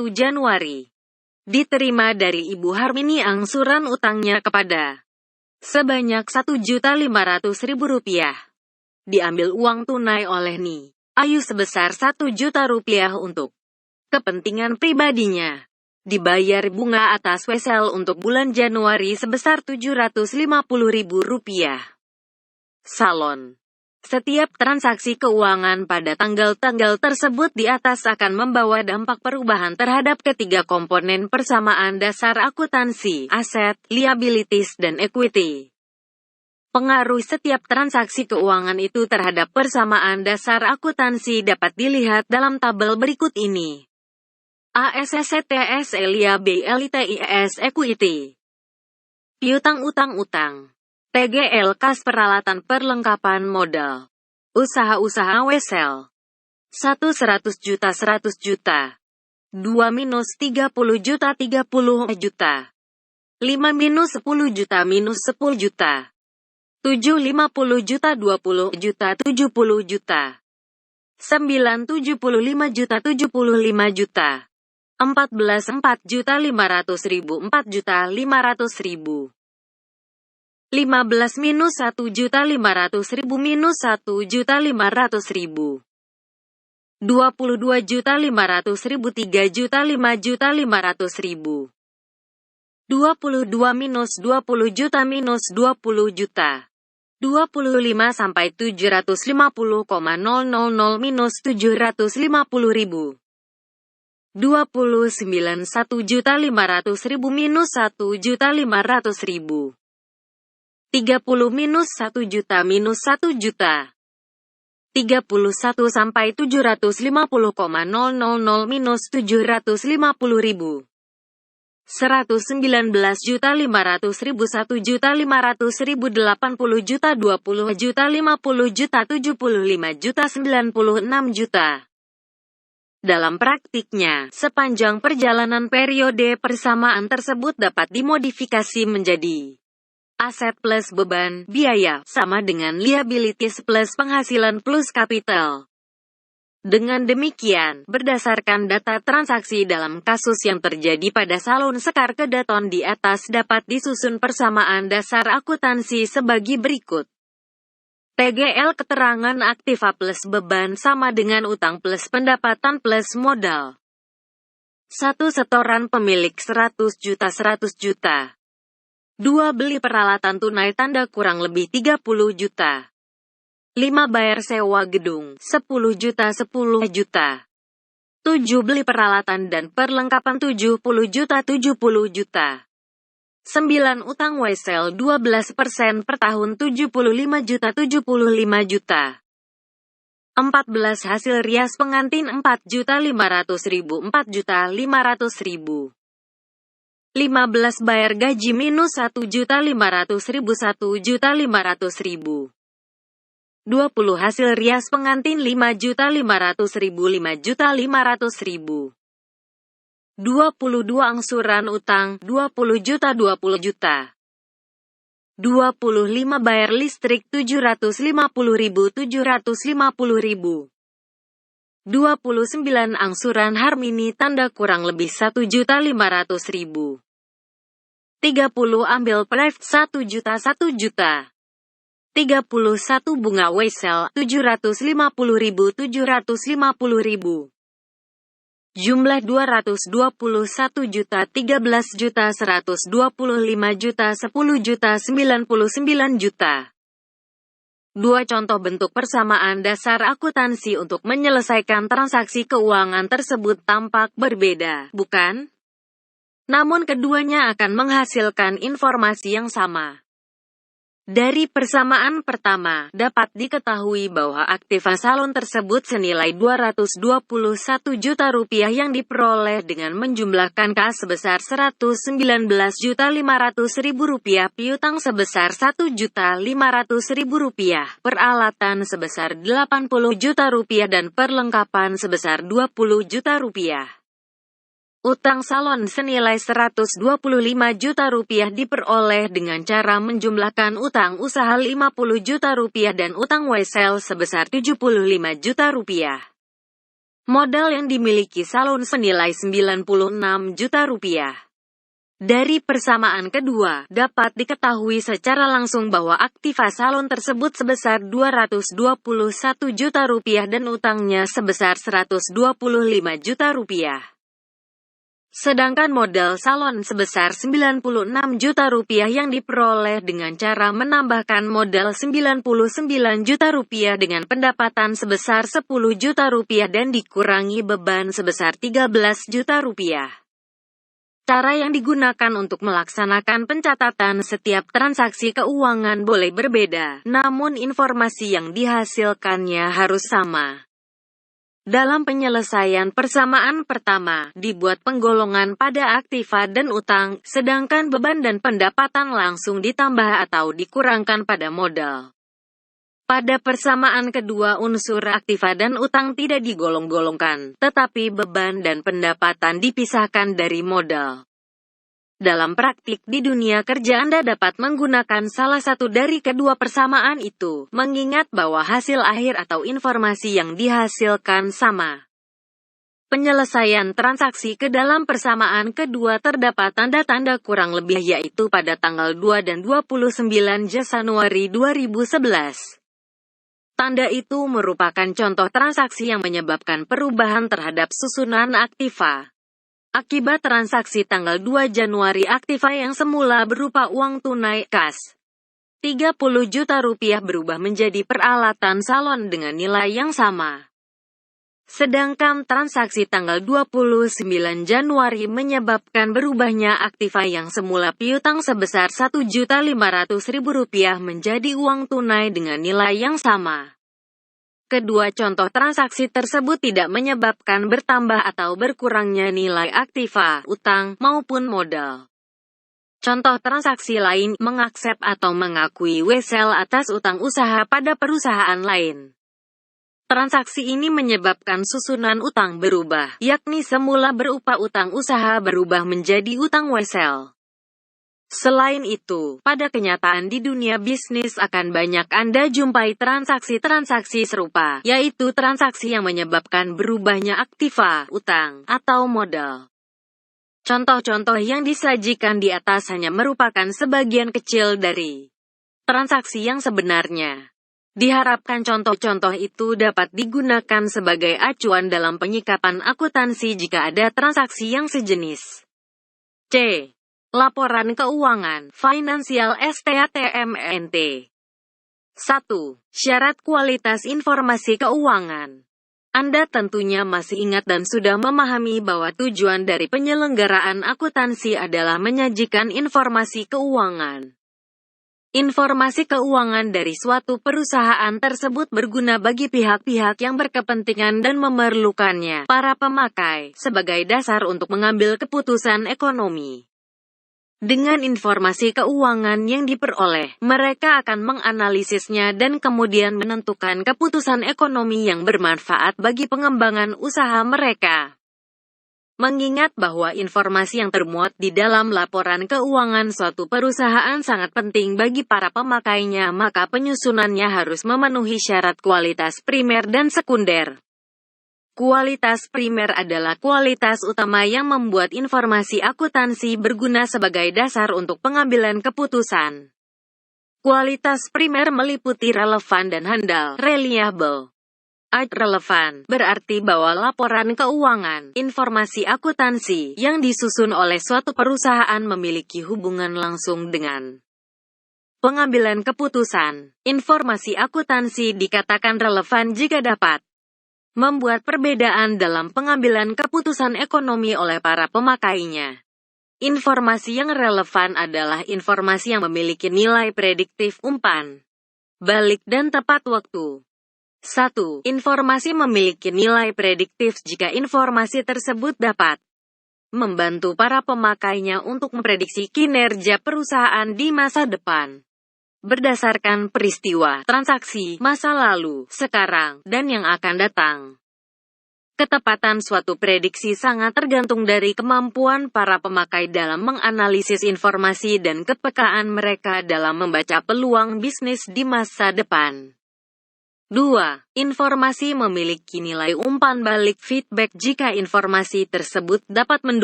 Januari. Diterima dari Ibu Harmini angsuran utangnya kepada sebanyak Rp1.500.000. Diambil uang tunai oleh Ni Ayu sebesar Rp1.000.000 untuk kepentingan pribadinya. Dibayar bunga atas wesel untuk bulan Januari sebesar Rp750.000. Salon. Setiap transaksi keuangan pada tanggal-tanggal tersebut di atas akan membawa dampak perubahan terhadap ketiga komponen persamaan dasar akuntansi, aset, liabilities, dan equity. Pengaruh setiap transaksi keuangan itu terhadap persamaan dasar akuntansi dapat dilihat dalam tabel berikut ini. ASSTS liabilities equity. Piutang utang-utang. TGL kas peralatan perlengkapan modal. Usaha-usaha wesel. 1 100 juta 100 juta. 2 minus 30 juta 30 juta. 5 minus 10 juta minus 10 juta. 7 50 juta 20 juta 70 juta. 9 75 juta 75 juta. 14 4 juta 500 ribu 4 juta 500 ribu. 15 minus 1 juta 500 ribu minus 1 juta 500 ribu. 22 juta 500 ribu 3 juta 5 juta 500 ribu. 22 minus 20 juta minus 20 juta. 25 sampai 750,000 minus 750 ribu. 29 1 juta 500 ribu minus 1 juta 500 ribu. 30 minus 1 juta minus 1 juta. 31 sampai 750,000 minus 750 ribu. 119 juta 500 ribu 1 juta 500 ribu 80 juta 20 juta 50 juta 75 juta 96 juta. Dalam praktiknya, sepanjang perjalanan periode persamaan tersebut dapat dimodifikasi menjadi aset plus beban, biaya, sama dengan liabilities plus penghasilan plus kapital. Dengan demikian, berdasarkan data transaksi dalam kasus yang terjadi pada salon Sekar Kedaton di atas dapat disusun persamaan dasar akuntansi sebagai berikut. TGL keterangan aktiva plus beban sama dengan utang plus pendapatan plus modal. 1 setoran pemilik 100 juta 100 juta. 2 beli peralatan tunai tanda kurang lebih 30 juta. 5 bayar sewa gedung 10 juta 10 juta. 7 beli peralatan dan perlengkapan 70 juta 70 juta. 9 utang wesel 12% per tahun 75 juta 75 juta. 14 hasil rias pengantin 4 juta 500 ribu 4 juta 500 ribu. 15 bayar gaji minus 1 juta 500 ribu 1 juta 500 ribu. 20 hasil rias pengantin 5 juta 500 ribu 5 juta 500 ribu. 22 angsuran utang 20 juta 20 juta. 25 bayar listrik 750 ribu 750 ribu. 29 angsuran Harmini tanda kurang lebih 1 juta 500 ribu. 30 ambil private 1 juta 1 juta. 31 bunga wesel 750 ribu 750 ribu. Jumlah 221 juta 13 juta 125 juta 10 juta 99 juta. Dua contoh bentuk persamaan dasar akuntansi untuk menyelesaikan transaksi keuangan tersebut tampak berbeda, bukan? Namun keduanya akan menghasilkan informasi yang sama. Dari persamaan pertama, dapat diketahui bahwa aktiva salon tersebut senilai Rp221 juta yang diperoleh dengan menjumlahkan kas sebesar Rp119.500.000, piutang sebesar Rp1.500.000, peralatan sebesar Rp80 juta dan perlengkapan sebesar Rp20 juta. Utang salon senilai Rp125 juta diperoleh dengan cara menjumlahkan utang usaha Rp50 juta dan utang wesel sebesar Rp75 juta. Modal yang dimiliki Salon senilai 96 juta rupiah. Dari persamaan kedua, dapat diketahui secara langsung bahwa aktiva salon tersebut sebesar 221 juta rupiah dan utangnya sebesar 125 juta rupiah. Sedangkan modal salon sebesar 96 juta rupiah yang diperoleh dengan cara menambahkan modal 99 juta rupiah dengan pendapatan sebesar 10 juta rupiah dan dikurangi beban sebesar 13 juta rupiah. Cara yang digunakan untuk melaksanakan pencatatan setiap transaksi keuangan boleh berbeda, namun informasi yang dihasilkannya harus sama. Dalam penyelesaian persamaan pertama, dibuat penggolongan pada aktiva dan utang, sedangkan beban dan pendapatan langsung ditambah atau dikurangkan pada modal. Pada persamaan kedua, unsur aktiva dan utang tidak digolong-golongkan, tetapi beban dan pendapatan dipisahkan dari modal. Dalam praktik di dunia kerja Anda dapat menggunakan salah satu dari kedua persamaan itu, mengingat bahwa hasil akhir atau informasi yang dihasilkan sama. Penyelesaian transaksi ke dalam persamaan kedua terdapat tanda-tanda kurang lebih yaitu pada tanggal 2 dan 29 Januari 2011. Tanda itu merupakan contoh transaksi yang menyebabkan perubahan terhadap susunan aktiva. Akibat transaksi tanggal 2 Januari aktiva yang semula berupa uang tunai kas 30 juta rupiah berubah menjadi peralatan salon dengan nilai yang sama. Sedangkan transaksi tanggal 29 Januari menyebabkan berubahnya aktiva yang semula piutang sebesar Rp1.500.000 menjadi uang tunai dengan nilai yang sama. Kedua contoh transaksi tersebut tidak menyebabkan bertambah atau berkurangnya nilai aktiva, utang, maupun modal. Contoh transaksi lain, mengaksep atau mengakui wesel atas utang usaha pada perusahaan lain. Transaksi ini menyebabkan susunan utang berubah, yakni semula berupa utang usaha berubah menjadi utang wesel. Selain itu, pada kenyataan di dunia bisnis akan banyak Anda jumpai transaksi-transaksi serupa, yaitu transaksi yang menyebabkan berubahnya aktiva, utang, atau modal. Contoh-contoh yang disajikan di atas hanya merupakan sebagian kecil dari transaksi yang sebenarnya. Diharapkan contoh-contoh itu dapat digunakan sebagai acuan dalam penyikapan akuntansi jika ada transaksi yang sejenis. C. Laporan keuangan, Financial Statement. 1. Syarat kualitas informasi keuangan. Anda tentunya masih ingat dan sudah memahami bahwa tujuan dari penyelenggaraan akuntansi adalah menyajikan informasi keuangan. Informasi keuangan dari suatu perusahaan tersebut berguna bagi pihak-pihak yang berkepentingan dan memerlukannya, para pemakai, sebagai dasar untuk mengambil keputusan ekonomi. Dengan informasi keuangan yang diperoleh, mereka akan menganalisisnya dan kemudian menentukan keputusan ekonomi yang bermanfaat bagi pengembangan usaha mereka. Mengingat bahwa informasi yang termuat di dalam laporan keuangan suatu perusahaan sangat penting bagi para pemakainya, maka penyusunannya harus memenuhi syarat kualitas primer dan sekunder. Kualitas primer adalah kualitas utama yang membuat informasi akuntansi berguna sebagai dasar untuk pengambilan keputusan. Kualitas primer meliputi relevan dan handal, reliable. Relevan berarti bahwa laporan keuangan, informasi akuntansi, yang disusun oleh suatu perusahaan memiliki hubungan langsung dengan pengambilan keputusan. Informasi akuntansi dikatakan relevan jika dapat membuat perbedaan dalam pengambilan keputusan ekonomi oleh para pemakainya. Informasi yang relevan adalah informasi yang memiliki nilai prediktif, umpan balik, dan tepat waktu. 1. Informasi memiliki nilai prediktif jika informasi tersebut dapat membantu para pemakainya untuk memprediksi kinerja perusahaan di masa depan. Berdasarkan peristiwa, transaksi, masa lalu, sekarang, dan yang akan datang. Ketepatan suatu prediksi sangat tergantung dari kemampuan para pemakai dalam menganalisis informasi dan kepekaan mereka dalam membaca peluang bisnis di masa depan. 2. Informasi memiliki nilai umpan balik feedback jika informasi tersebut dapat mendukung